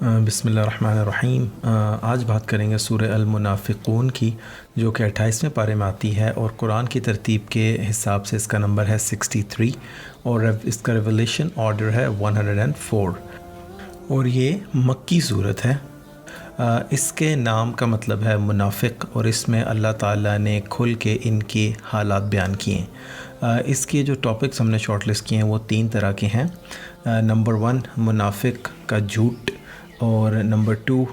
بسم اللہ الرحمن الرحیم۔ آج بات کریں گے سورہ المنافقون کی، جو کہ 28ویں پارے میں آتی ہے اور قرآن کی ترتیب کے حساب سے اس کا نمبر ہے 63 اور اس کا ریولیشن آرڈر ہے 104، اور یہ مکی صورت ہے۔ اس کے نام کا مطلب ہے منافق، اور اس میں اللہ تعالیٰ نے کھل کے ان کے حالات بیان کیے ہیں۔ اس کے جو ٹاپکس ہم نے شارٹ لسٹ کیے ہیں وہ 3 طرح کے ہیں۔ نمبر 1 منافق کا جھوٹ، اور نمبر 2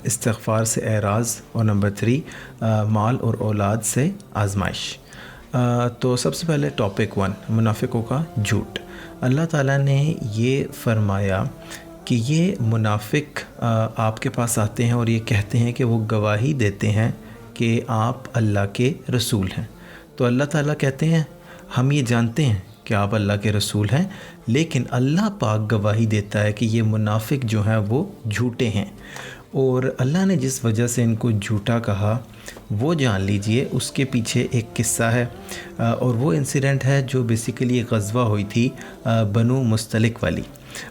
استغفار سے اعراض، اور نمبر 3 مال اور اولاد سے آزمائش۔ تو سب سے پہلے ٹاپک 1 منافقوں کا جھوٹ۔ اللہ تعالیٰ نے یہ فرمایا کہ یہ منافق آپ کے پاس آتے ہیں اور یہ کہتے ہیں کہ وہ گواہی دیتے ہیں کہ آپ اللہ کے رسول ہیں۔ تو اللہ تعالیٰ کہتے ہیں ہم یہ جانتے ہیں کہ آپ اللہ کے رسول ہیں، لیکن اللہ پاک گواہی دیتا ہے کہ یہ منافق جو ہیں وہ جھوٹے ہیں، اور اللہ نے جس وجہ سے ان کو جھوٹا کہا وہ جان لیجئے۔ اس کے پیچھے ایک قصہ ہے، اور وہ انسیڈنٹ ہے جو بیسیکلی غزوہ ہوئی تھی بنو مستلق والی۔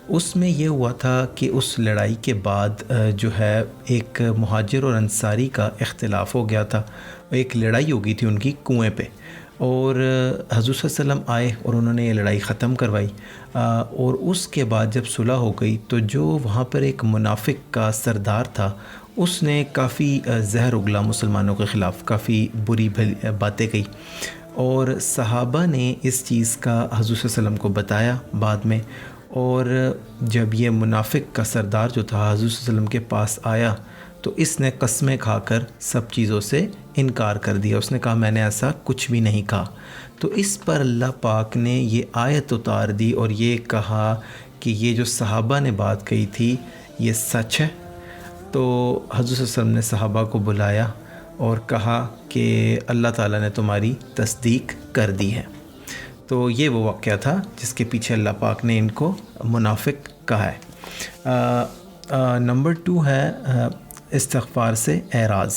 اس میں یہ ہوا تھا کہ اس لڑائی کے بعد جو ہے ایک مہاجر اور انصاری کا اختلاف ہو گیا تھا، ایک لڑائی ہو گئی تھی ان کی کنویں پہ، اور حضور صلی اللہ علیہ وسلم آئے اور انہوں نے یہ لڑائی ختم کروائی۔ اور اس کے بعد جب صلح ہو گئی تو جو وہاں پر ایک منافق کا سردار تھا، اس نے کافی زہر اگلا مسلمانوں کے خلاف، کافی بری باتیں کہی، اور صحابہ نے اس چیز کا حضور صلی اللہ علیہ وسلم کو بتایا بعد میں۔ اور جب یہ منافق کا سردار جو تھا حضور صلی اللہ علیہ وسلم کے پاس آیا تو اس نے قسمیں کھا کر سب چیزوں سے انکار کر دیا۔ اس نے کہا میں نے ایسا کچھ بھی نہیں کہا۔ تو اس پر اللہ پاک نے یہ آیت اتار دی اور یہ کہا کہ یہ جو صحابہ نے بات کہی تھی یہ سچ ہے۔ تو حضور صلی اللہ علیہ وسلم نے صحابہ کو بلایا اور کہا کہ اللہ تعالیٰ نے تمہاری تصدیق کر دی ہے۔ تو یہ وہ واقعہ تھا جس کے پیچھے اللہ پاک نے ان کو منافق کہا ہے۔ نمبر 2 ہے استغفار سے اعراض۔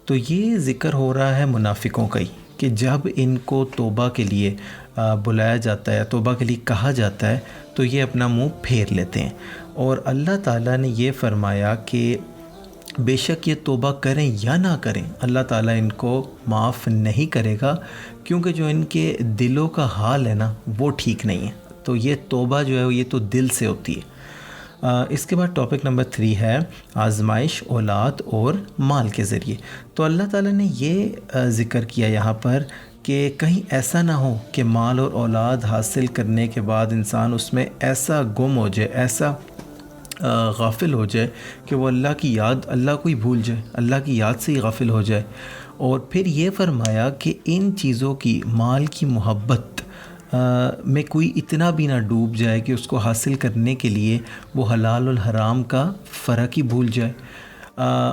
تو یہ ذکر ہو رہا ہے منافقوں کا ہی، کہ جب ان کو توبہ کے لیے بلایا جاتا ہے، توبہ کے لیے کہا جاتا ہے، تو یہ اپنا منہ پھیر لیتے ہیں، اور اللہ تعالیٰ نے یہ فرمایا کہ بے شک یہ توبہ کریں یا نہ کریں اللہ تعالیٰ ان کو معاف نہیں کرے گا، کیونکہ جو ان کے دلوں کا حال ہے نا وہ ٹھیک نہیں ہے۔ تو یہ توبہ جو ہے یہ تو دل سے ہوتی ہے۔ اس کے بعد ٹاپک نمبر 3 ہے آزمائش اولاد اور مال کے ذریعے۔ تو اللہ تعالیٰ نے یہ ذکر کیا یہاں پر کہ کہیں ایسا نہ ہو کہ مال اور اولاد حاصل کرنے کے بعد انسان اس میں ایسا گم ہو جائے، ایسا غافل ہو جائے کہ وہ اللہ کی یاد، اللہ کو ہی بھول جائے، اللہ کی یاد سے ہی غافل ہو جائے۔ اور پھر یہ فرمایا کہ ان چیزوں کی، مال کی محبت میں کوئی اتنا بھی نہ ڈوب جائے کہ اس کو حاصل کرنے کے لیے وہ حلال والحرام کا فرق ہی بھول جائے۔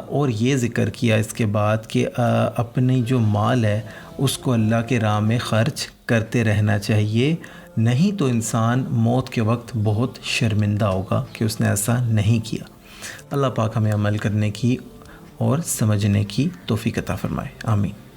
اور یہ ذکر کیا اس کے بعد کہ اپنی جو مال ہے اس کو اللہ کے راہ میں خرچ کرتے رہنا چاہیے، نہیں تو انسان موت کے وقت بہت شرمندہ ہوگا کہ اس نے ایسا نہیں کیا۔ اللہ پاک ہمیں عمل کرنے کی اور سمجھنے کی توفیق عطا فرمائے، آمین۔